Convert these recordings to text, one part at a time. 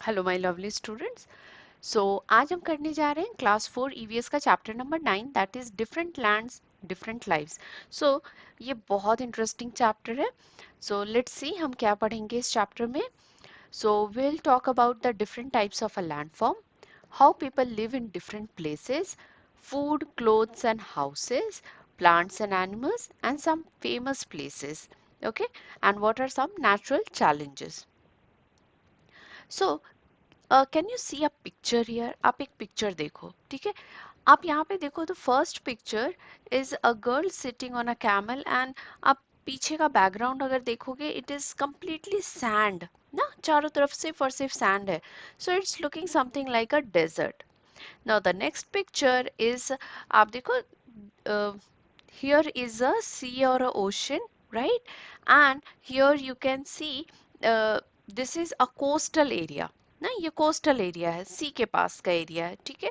Hello my lovely students. So आज हम करने जा रहे हैं क्लास 4 ईवीएस का chapter number 9 that is different lands different lives. So ये बहुत इंटरेस्टिंग चैप्टर है। सो लेट्स सी हम क्या पढ़ेंगे इस चैप्टर में। सो we'll talk about the different types of a landform, how people live in different places, food, clothes and houses, plants and animals, and some famous places. Okay, and what are some natural challenges. So can you see a picture here? आप एक picture देखो, ठीक है। आप यहाँ पे देखो तो first picture is a girl sitting on a camel and आप पीछे का बैकग्राउंड अगर देखोगे इट इज कम्प्लीटली सैंड ना, चारों तरफ सिर्फ और सिर्फ सैंड है। So it's looking something like a desert. Now the next picture is, आप देखो, here is a sea or a ocean, right? And here you can see this is a coastal area ना, ये coastal area है, सी के पास का area है, ठीक है।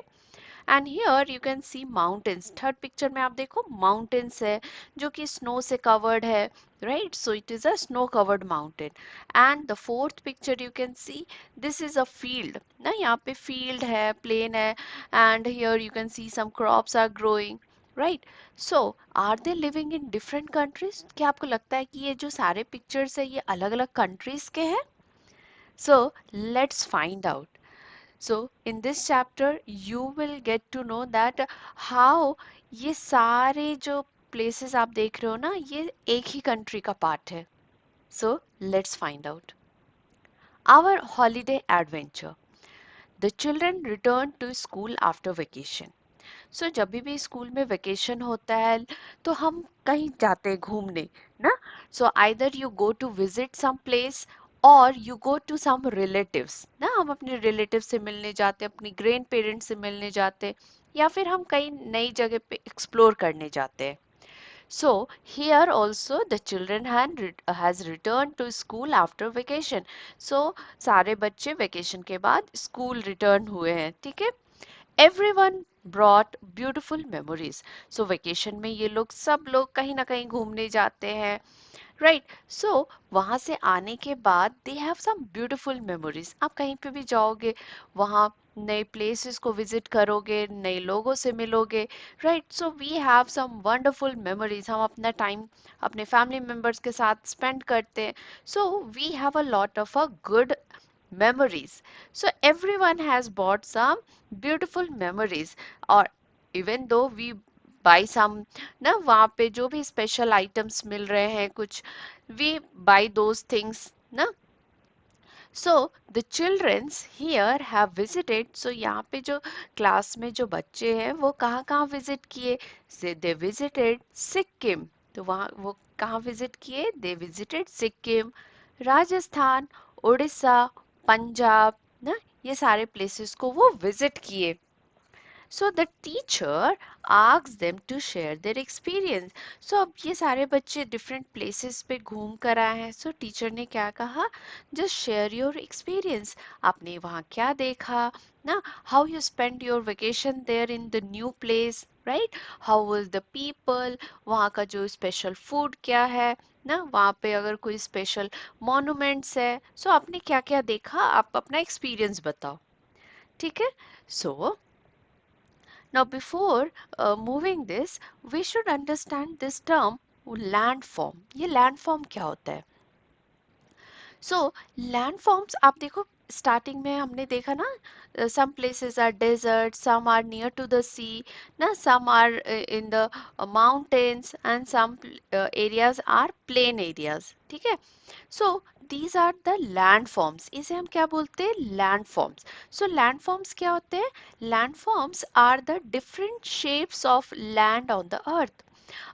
And here you can C mountains. Third picture में आप देखो माउंटेन्स है जो कि स्नो से कवर्ड है, right? So it is a snow covered mountain. And the fourth picture you can see this is a field ना, यहाँ पे फील्ड है, प्लेन है, and here you can see some crops are growing, right? So are they living in different countries? क्या आपको लगता है कि ये जो सारे पिक्चर्स है ये अलग अलग कंट्रीज के हैं? So let's find out. So in this chapter you will get to know that how ये सारे जो places आप देख रहे हो ना ये एक ही country का part है. So let's find out. Our holiday adventure. The children return to school after vacation. सो जब भी स्कूल में वेकेशन होता है तो हम कहीं जाते हैं घूमने ना। So either you go to visit some place और you go to some relatives ना, हम अपने रिलेटिव से मिलने जाते हैं, अपनी ग्रैंड पेरेंट्स से मिलने जाते हैं, या फिर हम कहीं नई जगह पे एक्सप्लोर करने जाते हैं। So here also the children has returned to school after vacation. So सारे बच्चे वेकेशन के बाद स्कूल रिटर्न हुए हैं, ठीक है। Everyone brought beautiful memories. So vacation में ये लोग सब लोग कहीं ना कहीं घूमने जाते हैं, राइट? सो वहां से आने के बाद they have some beautiful memories. आप कहीं पे भी जाओगे वहाँ नए प्लेसेस को विजिट करोगे, नए लोगों से मिलोगे, right? So we have some wonderful memories. हम अपना टाइम अपने फैमिली मेम्बर्स के साथ स्पेंड करते हैं। So we have a lot of a good memories. So everyone has bought some beautiful memories, or even though we buy some ना, वहाँ पे जो भी स्पेशल आइटम्स मिल रहे हैं कुछ, we buy those things ना। So the childrens here have visited. So यहाँ पे जो क्लास में जो बच्चे हैं वो कहाँ कहाँ विजिट किए? से they visited सिक्किम। तो वहाँ वो कहाँ विजिट किए? They visited सिक्किम, राजस्थान, उड़ीसा, पंजाब ना, ये सारे प्लेसेस को वो विजिट किए। So the teacher asks them to share their experience. So अब ये सारे बच्चे different places पे घूम कर आए हैं. So teacher ने क्या कहा? Just share your experience. आपने वहाँ क्या देखा ना? How you spent your vacation there in the new place, right? How was the people? वहाँ का जो special food क्या है ना? वहाँ पे अगर कोई special monuments है, so आपने क्या क्या देखा? आप अपना experience बताओ, ठीक है? So now, before moving this, we should understand this term landform. ये landform क्या होता है? So, landforms आप देखो स्टार्टिंग में हमने देखा ना, some places are desert, some are near to the sea, ना some are in the mountains and some areas are plain areas, ठीक है? So these are the landforms. इसे हम क्या बोलते हैं? Landforms. So landforms क्या होते हैं? Landforms are the different shapes of land on the earth.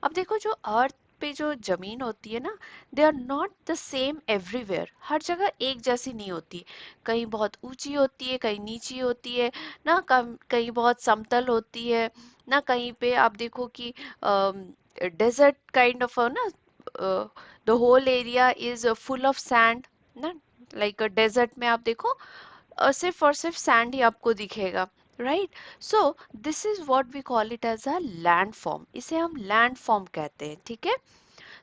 अब देखो जो अर्थ पे जो जमीन होती है ना, they are not the same everywhere. हर जगह एक जैसी नहीं होती, कहीं बहुत ऊंची होती है, कहीं नीची होती है ना, कहीं बहुत समतल होती है ना, कहीं पे आप देखो कि डेजर्ट काइंड ऑफ ना, the whole area is full of sand ना, लाइक डेजर्ट में आप देखो सिर्फ और सिर्फ सैंड ही आपको दिखेगा, right? So this is what we call it as a land form. इसे हम लैंड फॉर्म कहते हैं, ठीक है।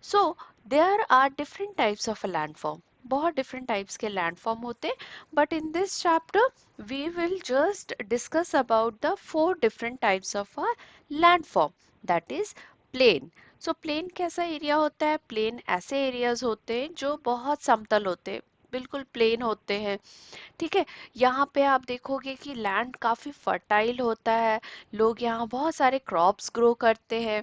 So there are different types of a land form. बहुत डिफरेंट टाइप्स के लैंड फॉर्म होते हैं, but in this chapter we will just discuss about the 4 different types of a land form, that is plain. So plain कैसा area होता है? Plane ऐसे areas होते हैं जो बहुत समतल होते हैं, बिल्कुल प्लेन होते हैं, ठीक है। यहाँ पे आप देखोगे कि लैंड काफी फर्टाइल होता है, लोग यहाँ बहुत सारे क्रॉप्स ग्रो करते हैं,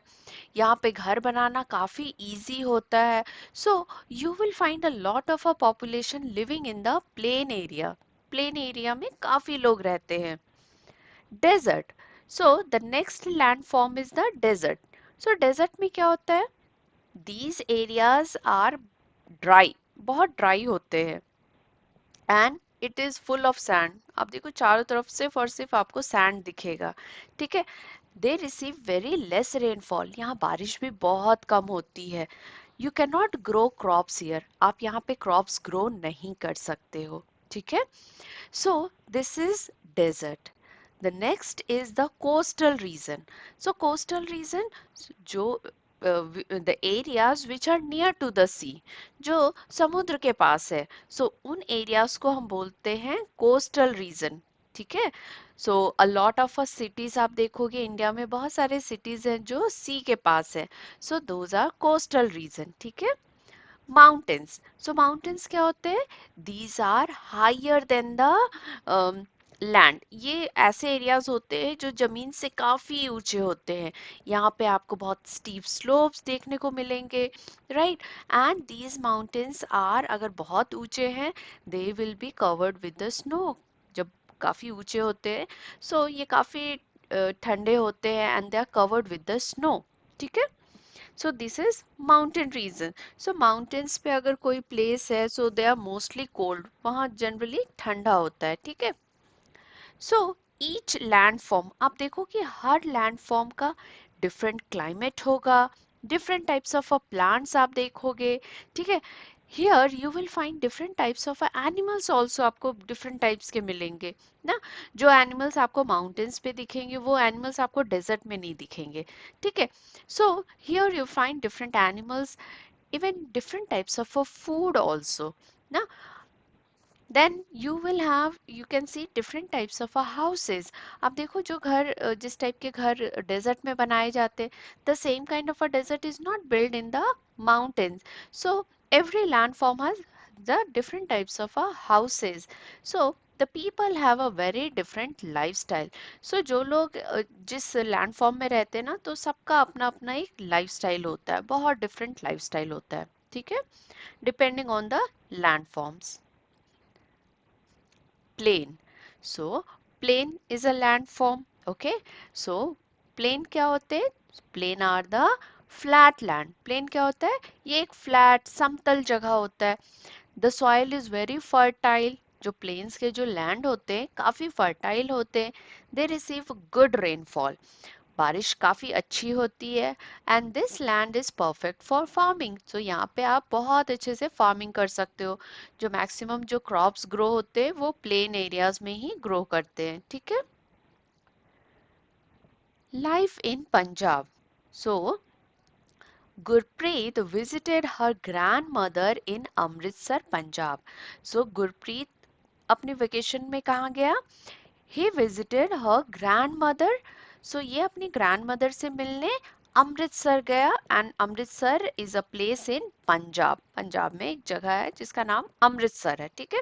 यहाँ पे घर बनाना काफी इजी होता है। So you will find a lot of a population living in the plain area. Plain area में काफी लोग रहते हैं। Desert, so the next land form is the desert. So desert में क्या होता है? दीज एरियाज आर ड्राई, बहुत ड्राई होते हैं, and it is full of sand. आप देखो चारों तरफ सिर्फ और सिर्फ आपको सैंड दिखेगा, ठीक है। They receive very less rainfall, यहाँ बारिश भी बहुत कम होती है। You can not grow crops here, आप यहाँ पे क्रॉप्स ग्रो नहीं कर सकते हो, ठीक है। So this is desert. The next is the coastal region. So coastal region, जो the areas which are near to the sea, जो समुद्र के पास है, सो उन एरियाज को हम बोलते हैं कोस्टल रीजन, ठीक है। So a lot of a cities, आप देखोगे इंडिया में बहुत सारे सिटीज हैं जो सी के पास है, so those are coastal region, ठीक है। माउंटेन्स, सो माउंटेन्स क्या होते हैं? These are higher than the land. ये ऐसे एरियाज होते हैं जो जमीन से काफी ऊंचे होते हैं, यहाँ पे आपको बहुत स्टीप स्लोप्स देखने को मिलेंगे, right. And these mountains are, अगर बहुत ऊंचे हैं, they will be covered with the snow. जब काफी ऊंचे होते हैं, सो ये काफी ठंडे होते हैं, and they are covered with the snow, ठीक है। So this is mountain region. So mountains पे अगर कोई प्लेस है, so they are mostly cold, वहाँ जनरली ठंडा होता है, ठीक है। सो ईच लैंडफॉर्म, आप देखो कि हर लैंडफॉर्म का डिफरेंट क्लाइमेट होगा, डिफरेंट टाइप्स ऑफ प्लांट्स आप देखोगे, ठीक है। Here you will find different types of animals also, आपको डिफरेंट टाइप्स के मिलेंगे ना। जो एनिमल्स आपको माउंटेन्स पे दिखेंगे, वो एनिमल्स आपको डेजर्ट में नहीं दिखेंगे, ठीक है। So here you find different animals, even different types of food also ना। then you will have, you can see different types of houses। अब देखो जो घर जिस टाइप के घर डेजर्ट में बनाए जाते हैं, the same kind of a desert is not built in the mountains। So every landform has the different types of houses। So the people have a very different lifestyle। So जो लोग जिस landform में रहते हैं ना, तो सबका अपना अपना एक लाइफस्टाइल होता है, बहुत डिफरेंट लाइफस्टाइल होता है, ठीक है, depending on the landforms. Plain, so plain is a landform, okay। So plain क्या होते हैं? Plain are the flat land। plain क्या होता है? ये एक flat समतल जगह होता है। The soil is very fertile। जो plains के जो land होते हैं काफी fertile होते हैं। They receive good rainfall। बारिश काफी अच्छी होती है, and this land is perfect for farming. तो यहाँ पे आप बहुत अच्छे से फार्मिंग कर सकते हो। जो मैक्सिमम जो क्रॉप्स ग्रो होते हैं वो प्लेन एरियाज में ही ग्रो करते हैं, ठीक है। Life in Punjab, so Gurpreet visited her grandmother in Amritsar Punjab. So Gurpreet अपने वेकेशन में कहाँ गया? He visited her grandmother। So ये अपनी grandmother से मिलने अमृतसर गया, and Amritsar is a place in Punjab. Punjab में एक जगह है जिसका नाम अमृतसर है, ठीक है।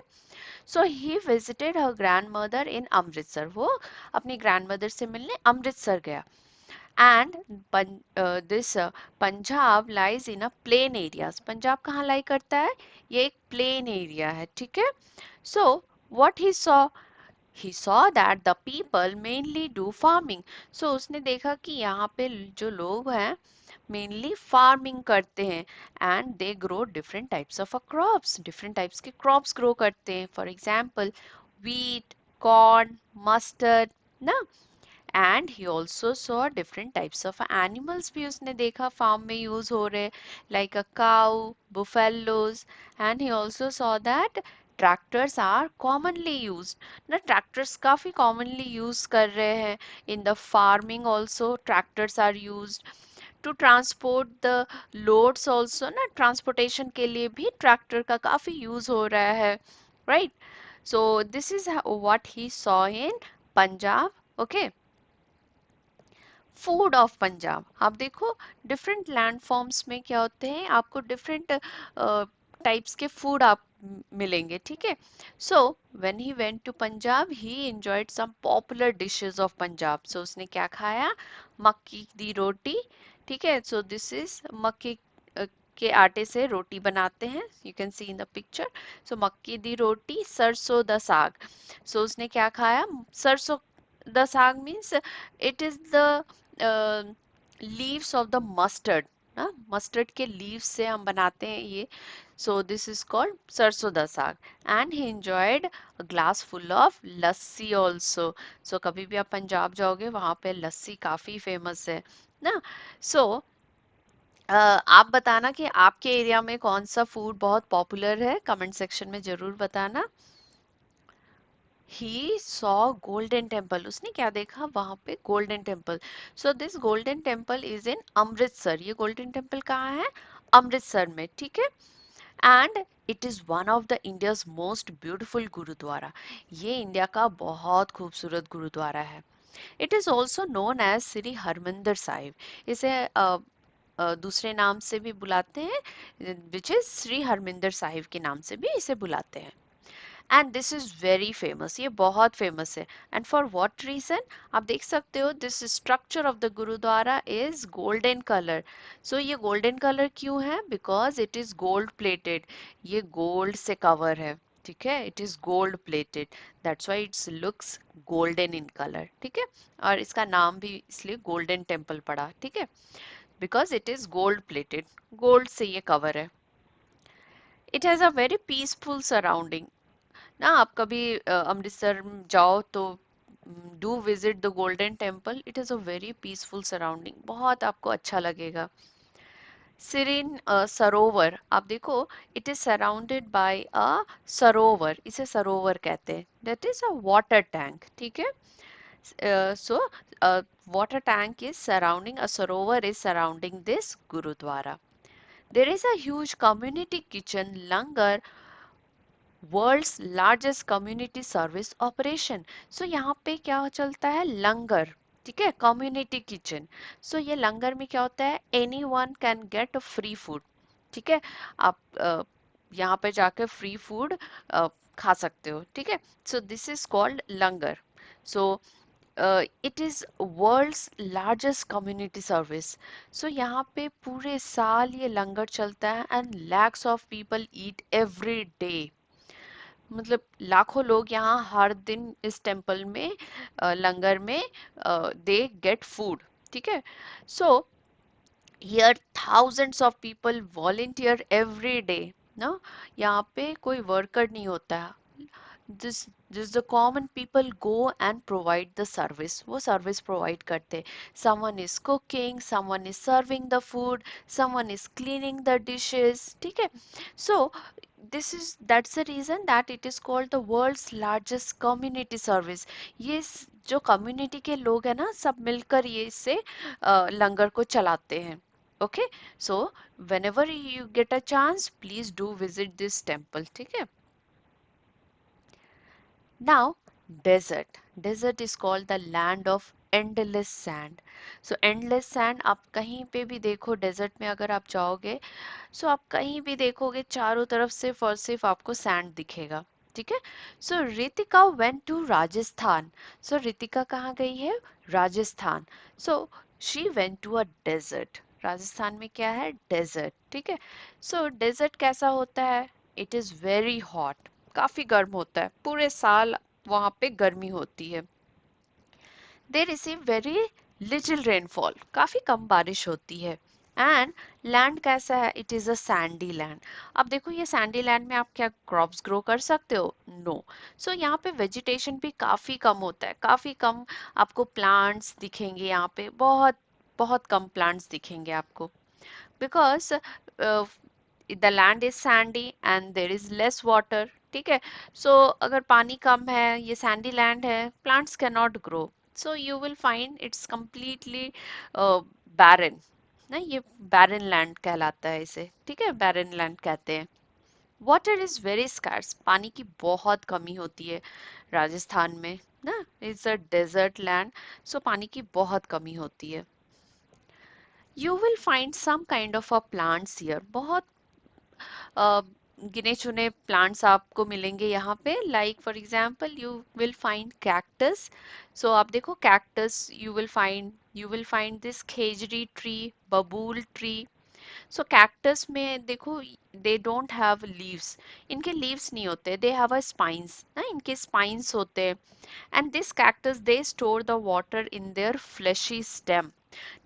सो ही विजिटेड हर ग्रैंडमदर इन अमृतसर, वो अपनी ग्रैंडमदर से मिलने अमृतसर गया। And this Punjab lies in a plain areas. Punjab कहाँ लाई करता है? ये एक प्लेन एरिया है, ठीक है। सो what he saw, he saw that the people mainly do farming। so उसने देखा कि यहाँ पे जो लोग हैं मेनली फार्मिंग करते हैं, and they grow different types of crops, different types के क्रॉप्स ग्रो करते हैं, for example wheat, corn, mustard ना। And he also saw different types of animals भी उसने देखा फार्म में यूज हो रहे, like a cow, buffaloes. And he also saw that tractors are commonly use ना, ट्रैक्टर्स काफी कॉमनली यूज कर रहे हैं in the farming, also tractors are use to transport the loads also ना, ट्रांसपोर्टेशन के लिए भी ट्रैक्टर का काफी यूज हो रहा है, right? So this is what he saw in Punjab. Okay, food of Punjab, आप देखो डिफरेंट लैंड फॉर्म्स में क्या होते हैं, आपको डिफरेंट टाइप्स के फूड आप मिलेंगे, ठीक है? So when he went to Punjab he enjoyed some popular dishes of Punjab. So उसने क्या खाया? मक्की दी रोटी, ठीक है? सो दिस इज मक्की के आटे से रोटी बनाते हैं, you can see in the picture. So मक्की दी रोटी, सरसों दा साग। सो उसने क्या खाया? सरसों द साग means it is the leaves of the mustard, mustard के लीव्स से हम बनाते हैं ये। सो दिस इज कॉल्ड सरसों दा साग। And he enjoyed a glass full of lassi also. So कभी भी आप पंजाब जाओगे वहां पे लस्सी काफी फेमस है ना। सो आप बताना कि आपके एरिया में कौन सा फूड बहुत पॉपुलर है, कमेंट सेक्शन में जरूर बताना। ही सॉ गोल्डन टेम्पल, उसने क्या देखा वहां पे? Golden temple. So this golden temple is in Amritsar. ये गोल्डन टेम्पल कहाँ है? अमृतसर में, ठीक है? And it is one of the India's most beautiful gurdwara. ये इंडिया का बहुत खूबसूरत गुरुद्वारा है। It is also known as Shri Harmandir Sahib. इसे दूसरे नाम से भी बुलाते हैं, विच इज श्री हरमिंदर साहिब के नाम से भी इसे बुलाते हैं। And this is very famous, ये बहुत फेमस है। And for what reason? आप देख सकते हो this structure of the gurdwara is golden colour. सो ये गोल्डन कलर क्यों है? Because it is gold plated, ये गोल्ड से कवर है, ठीक है? It is gold plated, that's why it's looks golden in colour, ठीक है? और इसका नाम भी इसलिए गोल्डन टेम्पल पड़ा, ठीक है? Because it is gold plated, gold से ये कवर है। It has a very peaceful surrounding ना। आप कभी अमृतसर जाओ तो do visit the golden temple, it is a very peaceful surrounding, बहुत आपको अच्छा लगेगा। सिरिन सरोवर, आप देखो इट इज सराउंडेड बाय अ सरोवर, इसे सरोवर कहते हैं, that is a water tank, ठीक है? सो water tank is surrounding, a sarovar is surrounding this gurudwara. There is a huge community kitchen, langar, world's largest community service operation. So यहाँ पे क्या चलता है? लंगर, ठीक है? Community kitchen. सो ये लंगर में क्या होता है? Any one can get a free food, ठीक है? आप यहाँ पे जाकर फ्री फूड खा सकते हो, ठीक है? So this is called langar. So it is world's largest community service. So यहाँ पे पूरे साल ये लंगर चलता है and lakhs of people eat every day. मतलब लाखों लोग यहाँ हर दिन इस टेम्पल में लंगर में दे गेट फूड, ठीक है? So here thousands of people volunteer every day ना। यहाँ पे कोई वर्कर नहीं होता है, जिस जिस the common people go and provide the service, वो सर्विस प्रोवाइड करते। Someone is cooking, someone is serving the food, someone is cleaning the dishes, ठीक है? So this is that's the reason that it is called the world's largest community service. ये जो community के लोग हैं ना, सब मिलकर ये इससे लंगर को चलाते हैं। Okay, so whenever you get a chance please do visit this temple, ठीक है? Now, desert. Desert is called the land of endless sand. So endless sand, आप कहीं पे भी देखो डेजर्ट में अगर आप जाओगे, सो आप कहीं भी देखोगे चारों तरफ सिर्फ और सिर्फ आपको सैंड दिखेगा, ठीक है? So Ritika went to Rajasthan. So Ritika कहाँ गई है? Rajasthan. So she went to a desert. Rajasthan में क्या है? डेजर्ट, ठीक है? सो डेजर्ट कैसा होता है? इट इज वेरी हॉट, काफी गर्म होता है, पूरे साल वहां पे गर्मी होती है। They receive very little rainfall, काफी कम बारिश होती है। एंड लैंड कैसा है? It is a Sandy land. अब देखो ये सैंडी लैंड में आप क्या क्रॉप्स ग्रो कर सकते हो? नो। सो यहाँ पे वेजिटेशन भी काफी कम होता है, काफी कम आपको प्लांट्स दिखेंगे यहाँ पे, बहुत बहुत कम प्लांट्स दिखेंगे आपको, because the land is sandy and there is less water, ठीक है? So अगर पानी कम है, ये sandy land है, plants cannot grow, so you will find it's completely barren, ना, ये बैरन लैंड कहलाता है इसे, ठीक है, बैरन लैंड कहते हैं। वाटर इज वेरी स्कार्स, पानी की बहुत कमी होती है राजस्थान में ना, it's a desert land, so पानी की बहुत कमी होती है। You will find some kind of a plants here, बहुत अ, गिने चुने प्लांट्स आपको मिलेंगे यहाँ पे, like for example you will find cactus. So आप देखो cactus, you will find this khejri tree, babool tree. So cactus में देखो, दे डोंट हैव लीव्स, इनके लीव्स नहीं होते, दे हैव अ स्पाइंस ना, इनके स्पाइंस होते हैं। And this cactus they store the water in their fleshy stem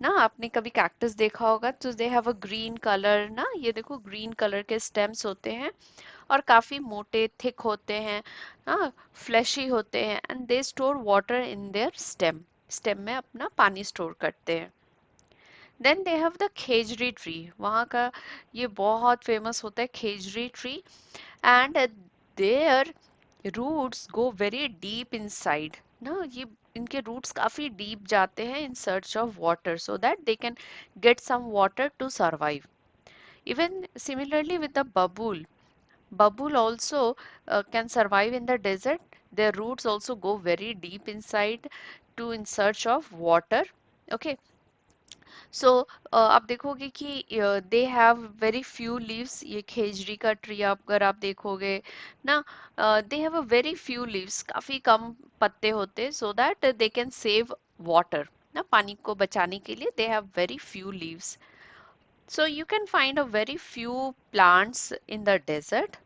ना। आपने कभी कैक्टस देखा होगा तो they have a green colour ना, ये देखो ग्रीन कलर के स्टेम्स होते हैं और काफी मोटे थिक होते हैं ना, फ्लैशी होते हैं, and they store water in their stem, stem में अपना पानी स्टोर करते हैं। Then they have the khejri tree, वहाँ का ये बहुत फेमस होता है khejri tree, and their roots go very deep inside ना, ये इनके रूट्स काफी डीप जाते हैं in search of water, so that they can get some water to survive. Even similarly with the babul also can survive in the desert. Their roots also go very deep inside to in search of water. Okay, सो आप देखोगे कि they have very few leaves, ये खेजड़ी का tree आप अगर आप देखोगे ना, दे have a very few leaves, काफी कम पत्ते होते, सो that they can save water ना, पानी को बचाने के लिए they have very few leaves. So you can find a very few plants in the desert.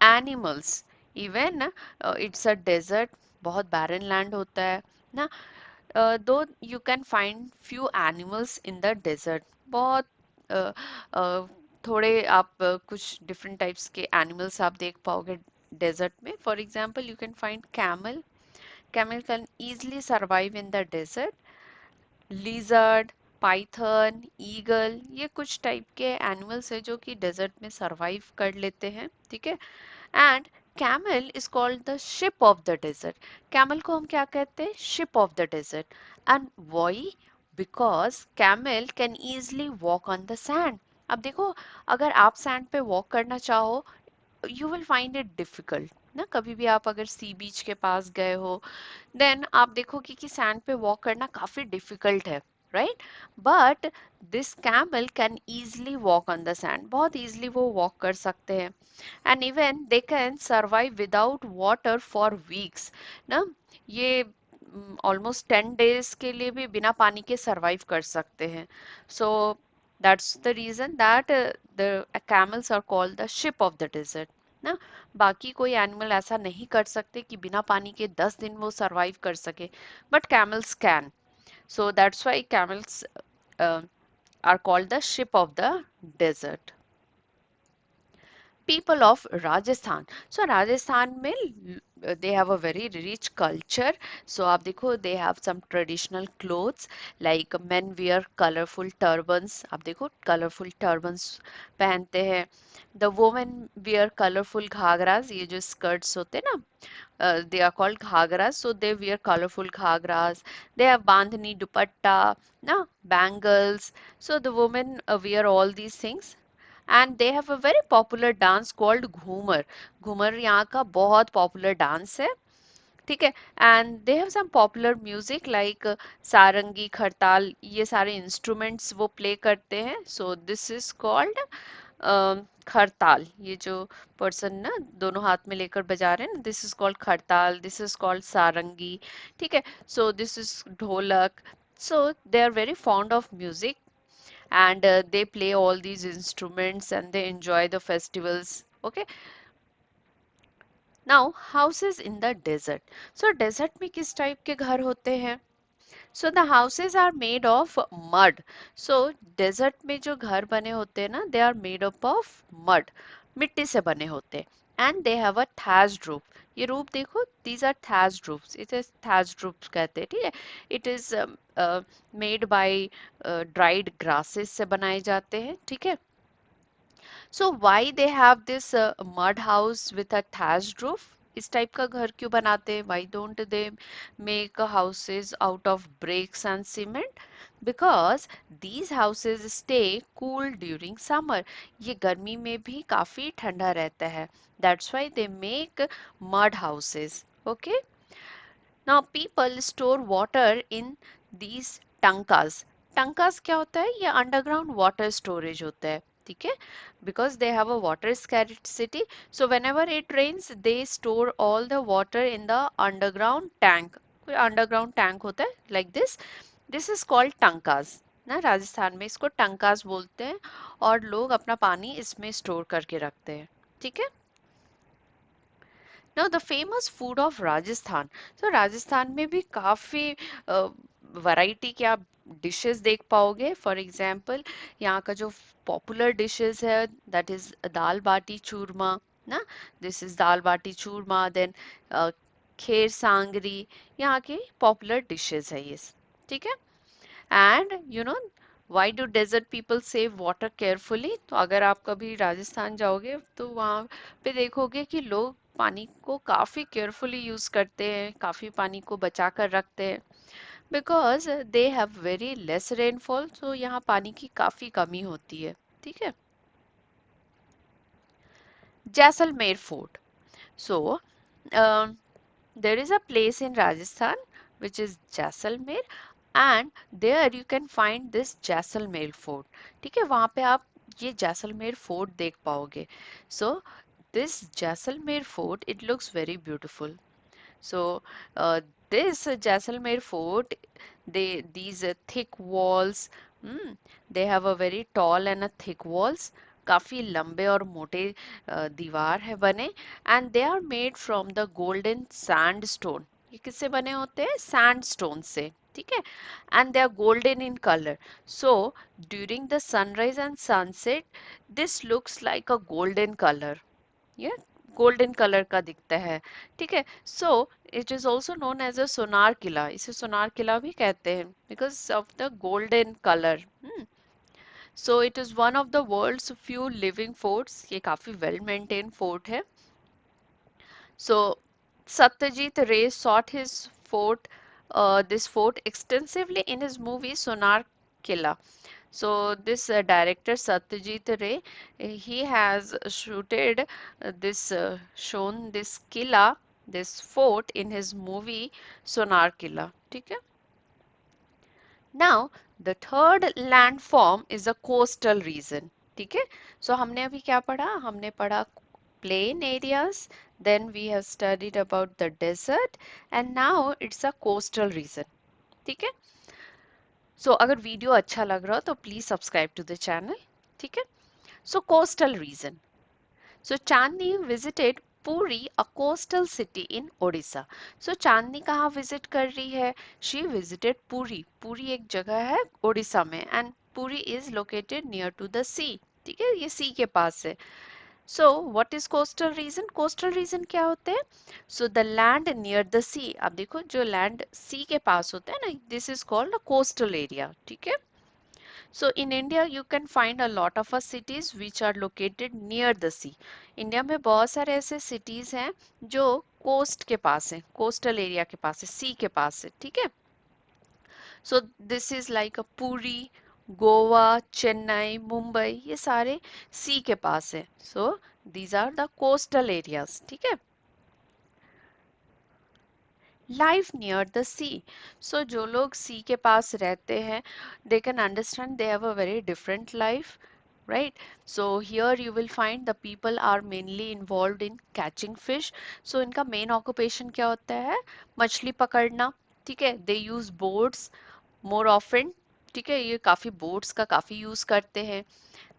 Animals, even it's a desert, बहुत barren land होता है ना, though you can find few animals in the desert, बहुत uh, uh, थोड़े आप कुछ different types के animals आप देख पाओगे desert में. For example, you can find camel. Camel can easily survive in the desert. Lizard, Python, eagle, ये कुछ टाइप के एनिमल्स है जो कि डेजर्ट में सरवाइव कर लेते हैं, ठीक है. And camel is called the ship of the desert, camel को हम क्या कहते हैं, ship of the desert. And why, because camel can easily walk on the sand. अब देखो, अगर आप सैंड पे वॉक करना चाहो, you will find it difficult ना, कभी भी आप अगर सी बीच के पास गए हो, देन आप देखोगे कि सैंड पे वॉक करना काफी डिफिकल्ट है, right. But this camel can easily walk on the sand, बहुत इजली वो वॉक कर सकते हैं. And even they can survive without water for weeks ना, ये ऑलमोस्ट 10 डेज के लिए भी बिना पानी के सर्वाइव कर सकते हैं. So that's the reason that the camels are called the ship of the desert ना. बाकी कोई एनिमल ऐसा नहीं कर सकते कि बिना पानी के 10 दिन वो सरवाइव कर सके, but camels can. So that's why camels are called the ship of the desert. People of Rajasthan. So Rajasthan में they have a very rich culture. So आप देखो, they have some traditional clothes, like men wear colorful turbans. आप देखो colorful turbans पहनते हैं. The women wear colorful ghagras, ये जो skirts होते हैं ना, they are called ghagras, so they wear colorful ghagras. They have bandhani dupatta na, bangles, so the women wear all these things. And they have a very popular dance called Ghoomar. Ghoomar यहाँ का बहुत popular dance है, ठीक है. And they have some popular music like sarangi, khartal, ये सारे instruments वो play करते हैं. So this is called khartal, ये जो पर्सन ना दोनों हाथ में लेकर बजा रहे हैं ना, this is called khartal, this is called sarangi, ठीक है. So this is dholak. So they are very fond of music, and they play all these instruments and they enjoy the festivals. Okay, now houses in the desert. So desert में किस type के घर होते हैं? So the houses are made of mud. So desert में जो घर बने होते हैं ना, they are made up of mud, मिट्टी से बने होते हैं. And they have a thatched roof. ये रूफ देखो, these are thatched roofs. It is thatched roofs कहते हैं, ठीक है. It is made by dried grasses से बनाए जाते हैं, ठीक है. So why they have this mud house with a thatched roof? इस टाइप का घर क्यों बनाते हैं? Why don't they make houses out of bricks and cement? Because these houses stay cool during summer. ये गर्मी में भी काफी ठंडा रहता है। That's why they make mud houses. Okay, now people store water in these tankas. Tankas क्या होता है? ये अंडरग्राउंड वाटर स्टोरेज होता है, ठीक है, because they have a water scarcity, so whenever it rains they store all the water in the underground tank. कोई underground tank होता है लाइक दिस इज कॉल्ड टंकास ना, राजस्थान में इसको टंकास बोलते हैं, और लोग अपना पानी इसमें स्टोर करके रखते हैं, ठीक है। Now the famous food of Rajasthan. तो राजस्थान में भी काफ़ी वैरायटी के आप डिशेस देख पाओगे। फॉर एग्जांपल, यहाँ का जो पॉपुलर डिशेस है दैट इज दाल बाटी चूरमा ना, this is dal baati churma, then ker sangri, यहाँ के पॉपुलर डिशेस है ये, ठीक है। And you know why do desert people save water carefully? तो अगर आप कभी राजस्थान जाओगे तो वहाँ पे देखोगे कि लोग पानी को काफ़ी केयरफुली यूज़ करते हैं, काफ़ी पानी को बचा कर रखते हैं, because they have very less rainfall, तो यहाँ पानी की काफ़ी कमी होती है, ठीक है। Jaisalmer fort. So, um, there is a place in Rajasthan which is Jaisalmer, and there you can find this Jaisalmer fort. ठीक है, वहाँ पे आप ये जैसलमेर फोर्ट देख पाओगे। So, this Jaisalmer fort, it looks very beautiful. So this Jaisalmer fort, these thick walls, hmm, they have a very tall and a thick walls, काफी लंबे और मोटे दीवार है बने, and they are made from the golden sandstone. ये किससे बने होते हैं? सैंडस्टोन से, ठीक है, and they are golden in color. So during the sunrise and sunset, this looks like a golden color. ये गोल्डन कलर का दिखता है, ठीक है। So it is also known as a Sonar Qila, इसे सोनार किला भी कहते हैं because of the golden colour. So it is one of the world's few living forts, ये काफी वेल मेंटेन फोर्ट है। So Satyajit Ray sought his this fort extensively in his movie Sonar Killa. So this director Satyajit Ray, he has shooted shown this killa, this fort in his movie Sonar Killa. ठीक है? Now the third landform is a coastal region. ठीक है? So हमने अभी क्या पढ़ा? हमने पढ़ा plain areas, then we have studied about the desert, and now it's a coastal region. ठीक है? So अगर वीडियो अच्छा लग रहा हो तो please subscribe to the channel, ठीक है। So coastal region. So Chandni visited Puri, a coastal city in Odisha. So Chandni कहाँ विजिट कर रही है? She visited Puri. पुरी एक जगह है ओडिशा में, and Puri is located near to the sea, ठीक है, ये सी के पास है। So what is coastal region? Coastal region क्या होते हैं? So the land near the sea. अब देखो जो लैंड सी के पास होता है ना, this is called a coastal area, ठीक है। So in India you can find a lot of cities which are located near the sea. India में बहुत सारे ऐसे cities हैं जो कोस्ट के पास है, कोस्टल एरिया के पास है, सी के पास है, ठीक है। So this is like a Puri, Goa, Chennai, Mumbai, ये सारे सी के पास है। So these are the coastal areas, ठीक है। Life near the sea. सो जो लोग सी के पास रहते हैं, they can understand they have a very different life, right? So here you will find the people are mainly involved in catching fish. So इनका main occupation क्या होता है? मछली पकड़ना, ठीक है। They use boats more often, ठीक है, ये काफी बोट्स का काफी यूज करते हैं।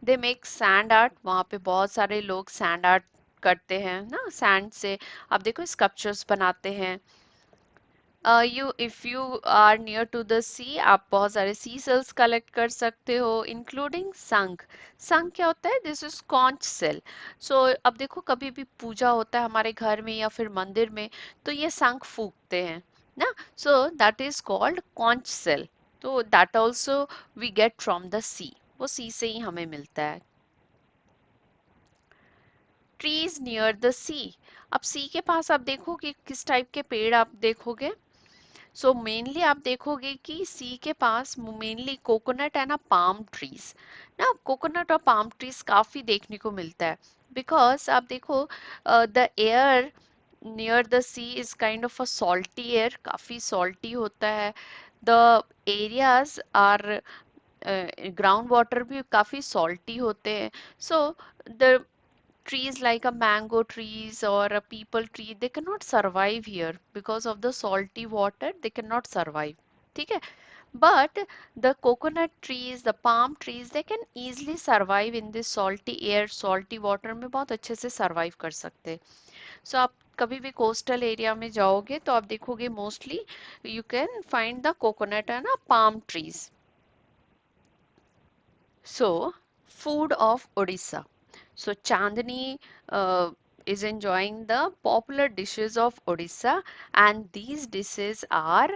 दे मेक सैंड आर्ट, वहाँ पे बहुत सारे लोग सैंड आर्ट करते हैं ना, सैंड से आप देखो स्कल्पचर्स बनाते हैं। You if you are near to the sea, आप बहुत सारे सी सेल्स कलेक्ट कर सकते हो, इंक्लूडिंग शंख। शंख क्या होता है? This is conch shell. So अब देखो कभी भी पूजा होता है हमारे घर में या फिर मंदिर में, तो ये शंख फूकते हैं ना, so that is called conch shell. तो that also we get from the sea, वो सी से ही हमें मिलता है। Trees near the sea. अब सी के पास आप देखोगे किस टाइप के पेड़ आप देखोगे। सो मेनली आप देखोगे कि सी के पास मेनली कोकोनट है ना, पाम ट्रीज ना, कोकोनट और पाम ट्रीज काफी देखने को मिलता है। बिकॉज आप देखो the air near the sea is kind of a salty air, काफी सॉल्टी होता है। The areas are ground water भी काफी सॉल्टी होते हैं। So the trees like a mango trees or a peepal tree, they cannot survive here because of the salty water, they cannot survive, ठीक है। but the coconut trees, the palm trees, they can easily survive in this salty air, salty water में बहुत अच्छे से survive कर सकते हैं। so आप कभी भी कोस्टल एरिया में जाओगे तो आप देखोगे mostly you can find the coconut है ना, palm trees। So, food of Odisha. So, Chandni is enjoying the popular dishes of Odisha, and these dishes are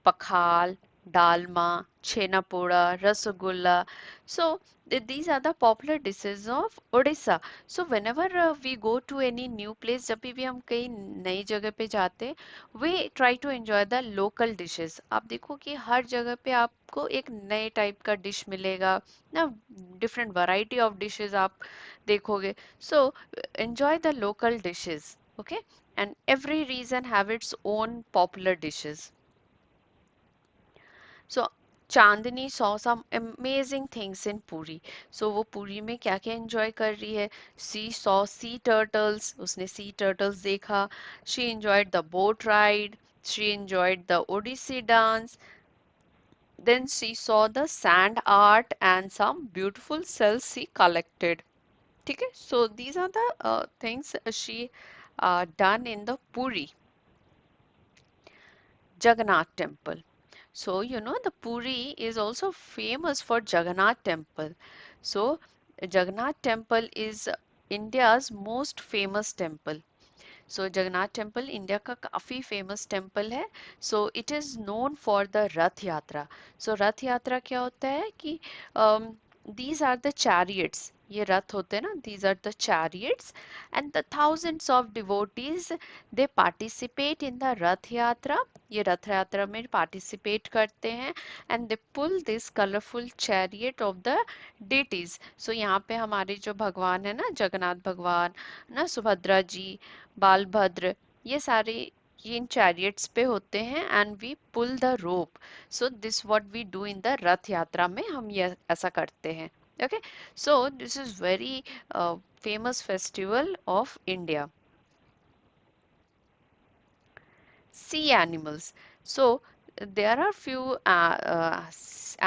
pakhal, dalma, chena poda, rasagulla. So, these are the popular dishes of Odisha. So, whenever we go to any new place, जब भी हम कहीं नई जगह पे जाते हैं, we try to enjoy the local dishes. आप देखो कि हर जगह पे आपको एक नए टाइप का डिश मिलेगा ना, डिफरेंट वैरायटी ऑफ डिशेस आप देखोगे। So enjoy the local dishes, okay, and every region have its own popular dishes. So Chandni saw some amazing things in Puri. So वो पूरी में क्या क्या एंजॉय कर रही है, सी सॉ सी टर्टल्स, उसने सी टर्टल्स देखा। She enjoyed the boat ride, she enjoyed the Odissi dance, then she saw the sand art and some beautiful cells she collected. Okay, so these are the things she done in the Puri Jagannath temple. So you know the Puri is also famous for Jagannath temple. So Jagannath temple is India's most famous temple. So Jagannath temple India का काफी famous temple है। So it is known for the Rath यात्रा। सो रथ यात्रा क्या होता है कि these are the chariots, ये रथ होते हैं ना, these are the chariots and the thousands of devotees they participate in the Rath Yatra. ये रथ यात्रा में पार्टिसिपेट करते हैं and they pull this colourful chariot of the deities. So यहाँ पे हमारे जो भगवान है ना, जगन्नाथ भगवान ना, सुभद्रा जी, बालभद्र, ये सारे ये इन चैरियट्स पे होते हैं and we pull the rope. So this what we do in the Rath Yatra में, हम ये ऐसा करते हैं। Okay, so this is very famous festival of India. Sea animals. So there are few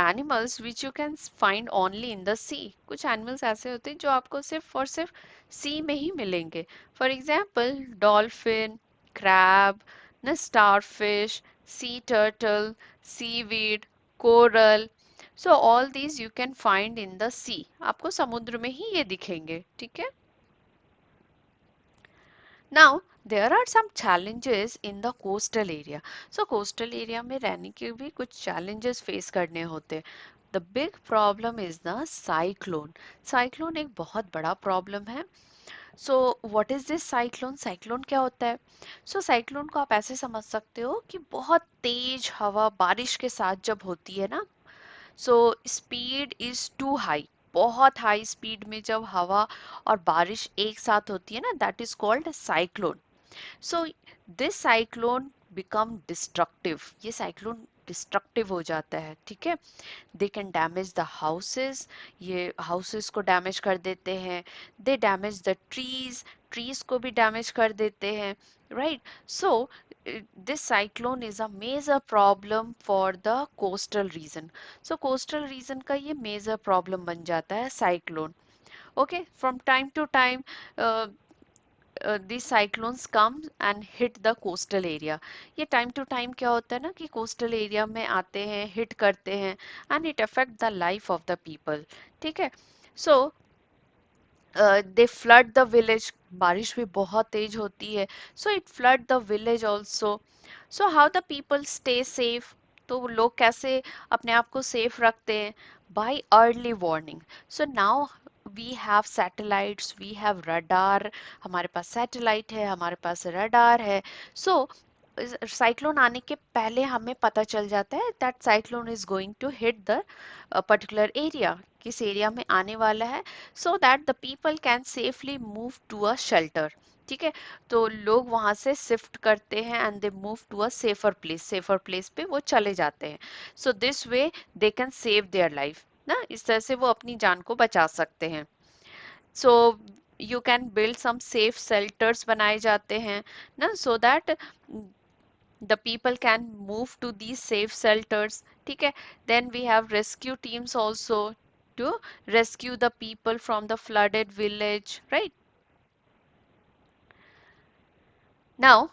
animals which you can find only in the sea. कुछ animals ऐसे होते हैं जो आपको सिर्फ और सिर्फ sea में ही मिलेंगे। For example, dolphin, crab, न starfish, sea turtle, seaweed, coral. So all these you can find in the sea. आपको समुद्र में ही ये दिखेंगे, ठीक है? Now, there are some challenges in the coastal area. So, coastal area में रहने के भी कुछ challenges face करने होते हैं. The big problem is the cyclone. Cyclone एक बहुत बड़ा problem है. So, what is this cyclone? Cyclone क्या होता है? So, cyclone को आप ऐसे समझ सकते हो कि बहुत तेज हवा बारिश के साथ जब होती है ना, so speed is too high, बहुत हाई स्पीड में जब हवा और बारिश एक साथ होती है ना, that is called cyclone. So this cyclone become destructive, ये साइक्लोन डिस्ट्रक्टिव हो जाता है, ठीक है। They can damage the houses, ये हाउसेस को डैमेज कर देते हैं। दे डैमेज द ट्रीज, ट्रीज को भी डैमेज कर देते हैं, right. So this cyclone is a major problem for the coastal region. So coastal region का ये major problem बन जाता है cyclone. Okay, from time to time uh, these cyclones come and hit the coastal area. ये time to time क्या होता है ना कि coastal area में आते हैं, hit करते हैं and it affect the life of the people. ठीक है? So they flood the village, बारिश भी बहुत तेज होती है, so it flood the village also. So how the people stay safe, तो वो लोग कैसे अपने आप को सेफ रखते हैं, by early warning. So now we have satellites, we have radar, हमारे पास सैटेलाइट है, हमारे पास रडार है। सो साइक्लोन आने के पहले हमें पता चल जाता है that cyclone is going to hit the particular area, किस एरिया में आने वाला है, so that the people can safely move to a shelter. ठीक है, तो लोग वहां से शिफ्ट करते हैं and they move to a safer place पे वो चले जाते हैं। So this way they can save their life ना, इस तरह से वो अपनी जान को बचा सकते हैं। So you can build some safe shelters बनाए जाते हैं ना, so that the people can move to these safe shelters. ठीक है, then we have rescue teams also to rescue the people from the flooded village, right? Now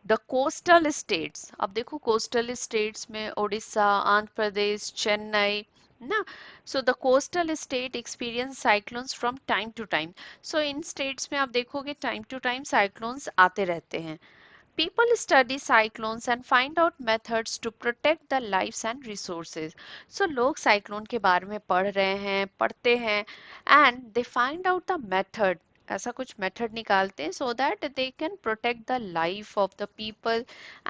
the coastal states, अब देखो coastal states में उड़ीसा, आंध्र प्रदेश, चेन्नई ना, so the coastal state experience cyclones from time to time. So इन states में आप देखोगे time to time cyclones आते रहते हैं। People study cyclones and find out methods to protect the lives and resources. So लोग साइक्लोन के बारे में पढ़ रहे हैं, पढ़ते हैं and they find out the method, ऐसा कुछ मेथड निकालते हैं so that they can protect the life of the people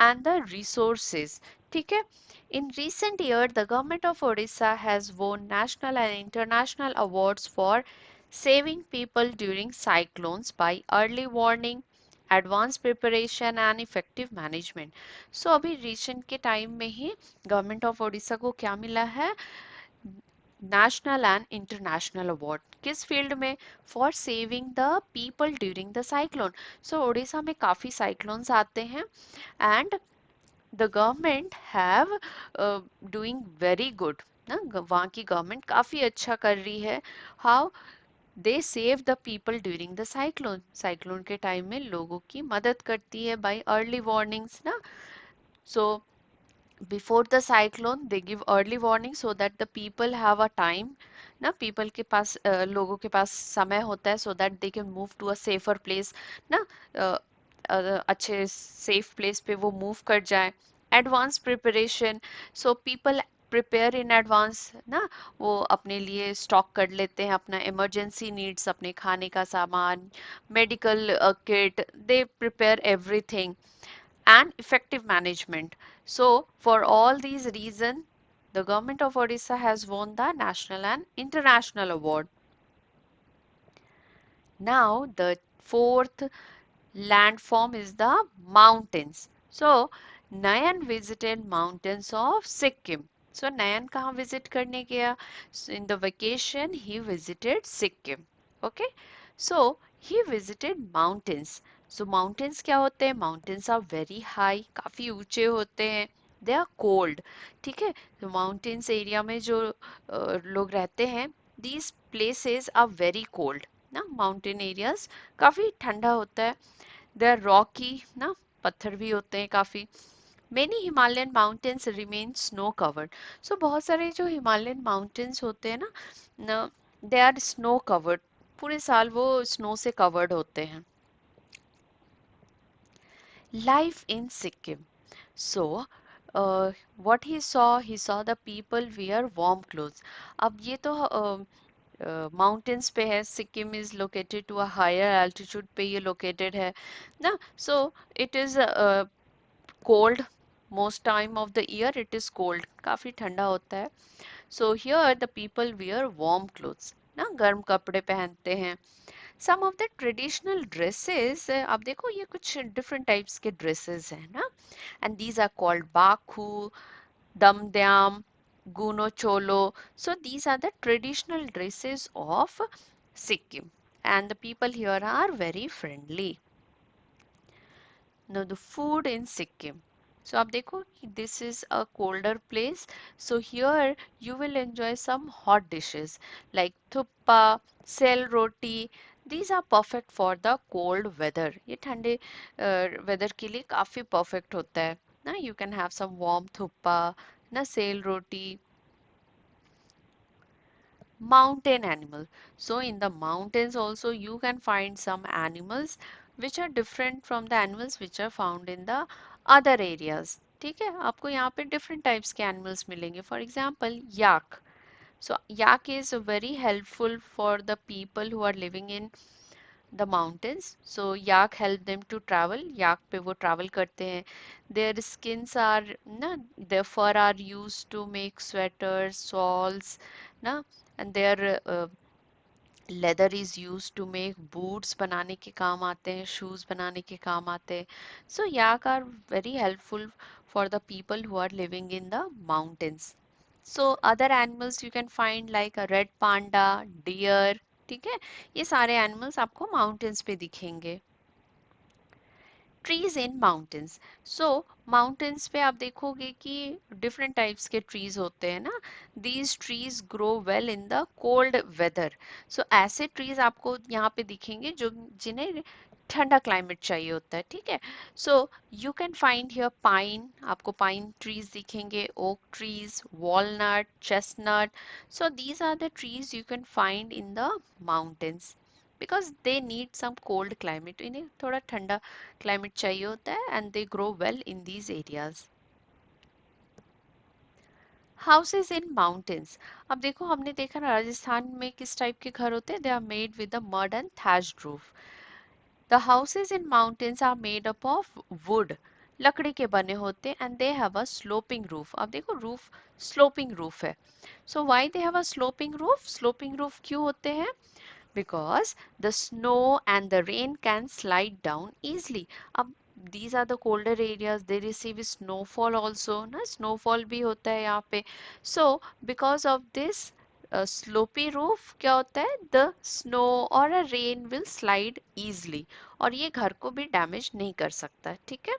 and the resources. ठीक है, in recent years the government of Odisha has won national and international awards for saving people during cyclones by early warning, advance preparation and effective management. So अभी recent के time में ही government of Odisha को क्या मिला है, national and international award, किस field में, for saving the people during the cyclone. So Odisha में काफी साइक्लोन्स आते हैं and the government have doing very good ना, वहाँ की गवर्नमेंट काफी अच्छा कर रही है। How they save the people during the cyclone, cyclone के टाइम में लोगों की मदद करती है बाय अर्ली वार्निंग्स ना। So before the cyclone they give early warning so that the people have a time ना, पीपल के पास लोगों के पास समय होता है so that they can move to a safer place ना, अच्छे सेफ प्लेस पे वो मूव कर जाए। Advance preparation, so people prepare in advance ना, वो अपने लिए स्टॉक कर लेते हैं अपना इमरजेंसी नीड्स, अपने खाने का सामान, medical kit, they prepare everything and effective management. So, for all these reasons, the government of Odisha has won the national and international award. Now, the fourth landform is the mountains. So, Nayan visited mountains of Sikkim. So, Nayan कहाँ visit करने गया? So, in the vacation, he visited Sikkim. Okay. So, he visited mountains. So, mountains क्या होते हैं? Mountains are very high, काफी ऊंचे होते हैं. They are cold. ठीक है? तो mountains area में जो लोग रहते हैं, these places are very cold. ना माउंटेन एरियाज काफी ठंडा होता है। दे आर रॉकी ना, पत्थर भी होते हैं काफी। Many Himalayan mountains remain snow covered. So बहुत सारे जो हिमालयन माउंटेन्स होते हैं ना, दे आर स्नो कवर्ड, पूरे साल वो स्नो से कवर्ड होते हैं। Life in Sikkim, so what he saw the people wear warm clothes। अब ये तो माउंटेन्स पे है, Sikkim is located to a higher altitude पे ये लोकेटेड है ना, so it is cold, most time of the year it is cold, काफी ठंडा होता है। So here the people wear warm clothes ना, गर्म कपड़े पहनते हैं। Some of the traditional dresses, आप देखो ये कुछ डिफरेंट टाइप्स के ड्रेसेस हैं ना, and these are called Bakhu, damdyam, guno cholo. So these are the traditional dresses of Sikkim, and the people here are very friendly. Now the food in Sikkim. So आप देखो this is a colder place. So here you will enjoy some hot dishes like thuppa, sel roti. These are perfect for the cold weather. ये ठंडे weather के लिए काफी perfect होता है ना. You can have some warm thuppa na, sel roti. Mountain animal, so in the mountains also you can find some animals which are different from the animals which are found in the other areas. ठीक है, आपको यहाँ पे different types के animals मिलेंगे. For example, yak. So yak is very helpful for the people who are living in the mountains. So yak help them to travel. yak पे वो travel करते हैं. Their skins are ना, their fur are used to make sweaters, shawls, ना, and their leather is used to make boots बनाने के काम आते हैं, shoes बनाने के काम आते हैं. So yak are very helpful for the people who are living in the mountains. So other animals you can find like a red panda, deer, ठीक है, ये सारे एनिमल्स आपको माउंटेन्स पे दिखेंगे. Trees in mountains. So mountains पे आप देखोगे कि डिफरेंट टाइप्स के ट्रीज होते हैं ना. These trees grow well in the cold weather. So ऐसे ट्रीज आपको यहाँ पे दिखेंगे जो जिन्हें ठंडा क्लाइमेट चाहिए होता है, ठीक है. So you can find here pine, आपको पाइन ट्रीज दिखेंगे, oak trees, walnut, chestnut. So these are the trees you can find in the mountains because they need some cold climate. इन्हें थोड़ा ठंडा क्लाइमेट चाहिए होता है and they grow well in these areas. Houses in mountains. अब देखो हमने देखा ना राजस्थान में किस टाइप के घर होते हैं. They are made with a mud and thatched roof. The houses in mountains are made up of wood. लकड़ी के बने होते हैं and they have a sloping roof. अब देखो रूफ स्लोपिंग रूफ है. So why they have a sloping roof? Sloping roof क्यों होते हैं? Because the snow and the rain can slide down easily. अब these are the colder areas, they receive snowfall also ना, snowfall भी होता है यहाँ पे. So because of this slopy roof क्या होता है, the snow or a rain will slide easily और ये घर को भी डैमेज नहीं कर सकता, ठीक है.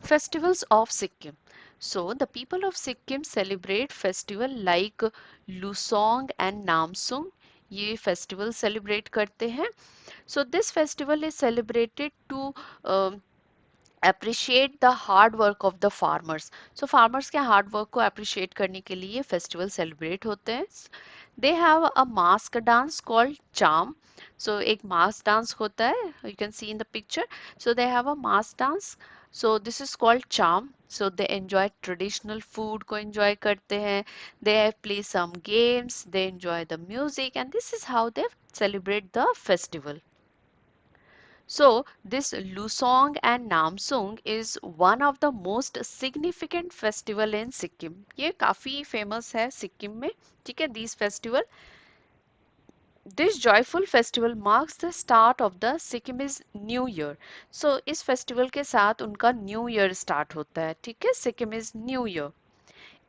Festivals of Sikkim. So the people of Sikkim celebrate festival like Lusong and Namsung. ये फेस्टिवल सेलिब्रेट करते हैं. So this festival is celebrated to appreciate the hard work of the farmers. So farmers के hard work को appreciate करने के लिए festival celebrate होते हैं. They have a mask dance called charm. So एक mask dance होता है, you can see in the picture. So they have a mask dance. So this is called charm. So they enjoy traditional food को enjoy करते हैं. They play some games. They enjoy the music, and this is how they celebrate the festival. So this Lusong and Namsung is one of the most significant festival in Sikkim. ये काफी famous है सिक्किम में, ठीक है. These festival, this joyful festival marks the start of the Sikkimese New Year. So इस festival के साथ उनका New Year start होता है, ठीक है, Sikkimese New Year.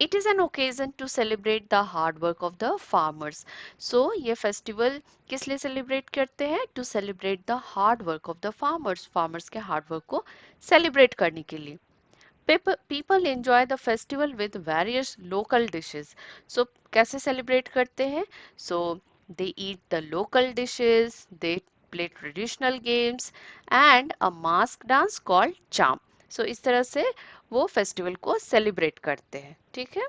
It is an occasion to celebrate the hard work of the farmers. So ये festival किस लिए celebrate करते हैं? To celebrate the hard work of the farmers. Farmers के hard work को celebrate करने के लिए. People enjoy the festival with various local dishes. So कैसे celebrate करते हैं? So they eat the local dishes, they play traditional games and a mask dance called charm. So इस तरह से वो फेस्टिवल को सेलिब्रेट करते हैं, ठीक है.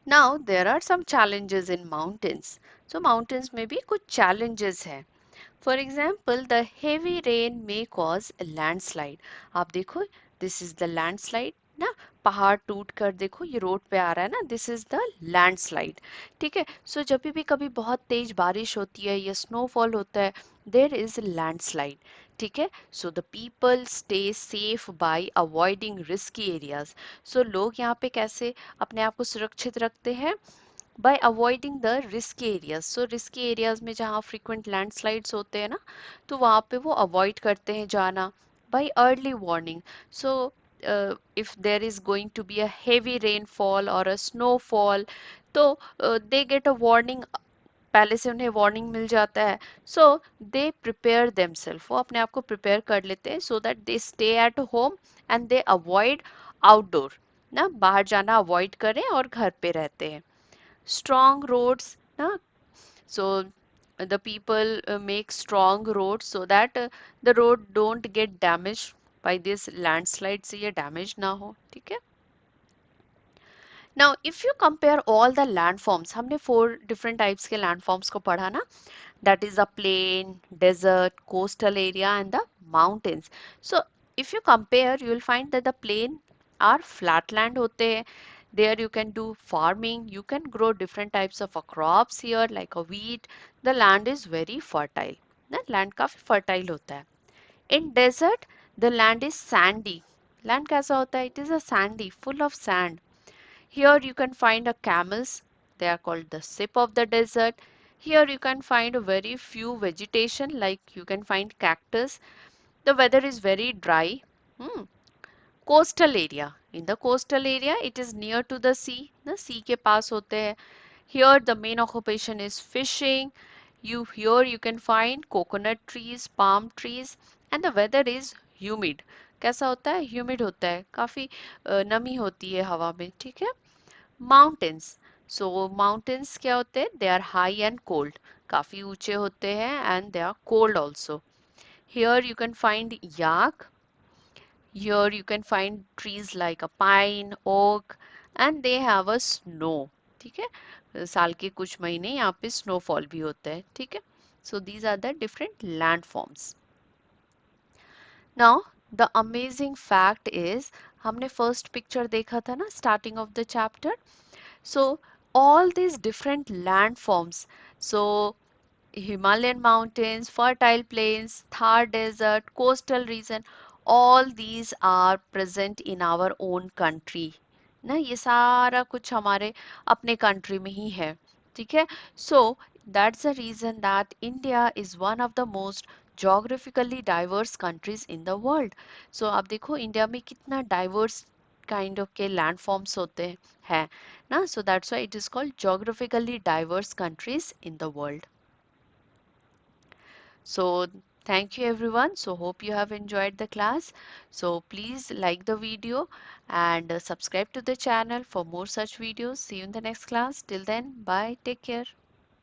Now there are some challenges in mountains. So mountains में भी कुछ challenges हैं. For example, the heavy rain may cause a landslide. आप देखो, this is the landslide ना, पहाड़ टूट कर देखो ये रोड पे आ रहा है ना, this is the landslide, ठीक है. सो जब भी कभी बहुत तेज बारिश होती है या स्नोफॉल होता है, there is a landslide, ठीक है. So the people stay safe by avoiding risky areas. So लोग यहाँ पे कैसे अपने आप को सुरक्षित रखते हैं? by avoiding the risky areas. So risky areas में जहाँ frequent landslides होते हैं ना, तो वहाँ पे वो avoid करते हैं जाना. by early warning. So if there is going to be a heavy rainfall or a snowfall, तो they get a warning. पहले से उन्हें वार्निंग मिल जाता है. सो दे प्रिपेयर देमसेल्फ, वो अपने आप को प्रिपेयर कर लेते हैं. सो that they stay at home and they avoid outdoor ना, बाहर जाना अवॉइड करें और घर पे रहते हैं. Strong roads na, so the people make strong roads so that the road don't get damaged by this landslide से ये damage ना हो, ठीक है. Now if you compare all the landforms, हमने 4 different types के landforms को पढ़ा ना, that is a plain, desert, coastal area and the mountains. So if you compare you will find that the plain are flatland होते हैं, There you can do farming, you can grow different types of crops here like a wheat. The land is very fertile. ना land काफी fertile होता है. In desert, the land is sandy. Land कैसा होता है? It is a sandy, full of sand. Here you can find a camels. They are called the sip of the desert. Here you can find very few vegetation like you can find cactus. The weather is very dry. Hmm. Coastal area. In the coastal area, it is near to the sea. The sea के पास होते हैं. Here the main occupation is fishing. Here you can find coconut trees, palm trees, and the weather is humid. कैसा होता है? Humid होता है. काफी नमी होती है हवा में. ठीक है? Mountains. So mountains क्या होते हैं? They are high and cold. काफी ऊंचे होते हैं and they are cold also. Here you can find yak. Here you can find trees like a pine, oak, and they have a snow. ठीक है? साल के कुछ महीने यहाँ पे snowfall भी होता है. ठीक है? So these are the different landforms. Now the amazing fact is हमने first picture देखा था ना starting of the chapter. So all these different landforms. So Himalayan mountains, fertile plains, Thar desert, coastal region, all these are present in our own country. ना ये सारा कुछ हमारे अपने कंट्री में ही है. ठीक है? So that's the reason that India is one of the most geographically diverse countries in the world. So आप देखो इंडिया में कितना diverse kind of के landforms होते हैं ना. So that's why it is called geographically diverse countries in the world. So thank you everyone. So hope you have enjoyed the class. So please like the video and subscribe to the channel for more such videos. See you in the next class. Till then, bye. Take care.